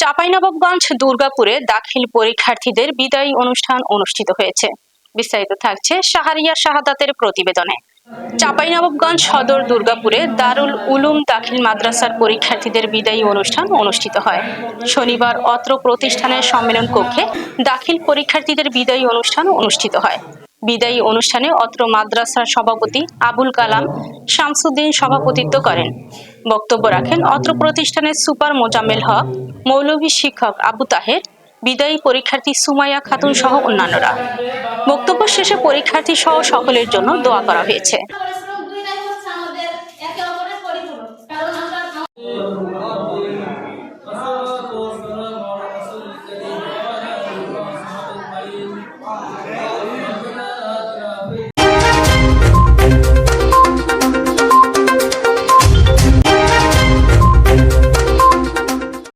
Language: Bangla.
চাঁপাইনবাবগঞ্জ দুর্গাপুরে দাখিল পরীক্ষার্থীদের বিদায়ী অনুষ্ঠান অনুষ্ঠিত হয়েছে। বিস্তারিত থাকছে শাহরিয়া শাহাদাতের প্রতিবেদনে। চাঁপাইনবাবগঞ্জ সদর দুর্গাপুরে দারুল উলুম দাখিল মাদ্রাসার পরীক্ষার্থীদের বিদায়ী অনুষ্ঠান অনুষ্ঠিত হয়। শনিবার অত্র প্রতিষ্ঠানের সম্মেলন কক্ষে দাখিল পরীক্ষার্থীদের বিদায়ী অনুষ্ঠান অনুষ্ঠিত হয়। বিদায়ী অনুষ্ঠানে অত্র মাদ্রাসার সভাপতি আবুল কালাম শামসুদ্দিন সভাপতিত্ব করেন। বক্তব্য রাখেন অত্র প্রতিষ্ঠানের সুপার মোজাম্মেল হক, মৌলভী শিক্ষক আবু তাহের, বিদায়ী পরীক্ষার্থী সুমাইয়া খাতুন সহ অন্যান্যরা। বক্তব্য শেষে পরীক্ষার্থী সহ সকলের জন্য দোয়া করা হয়েছে।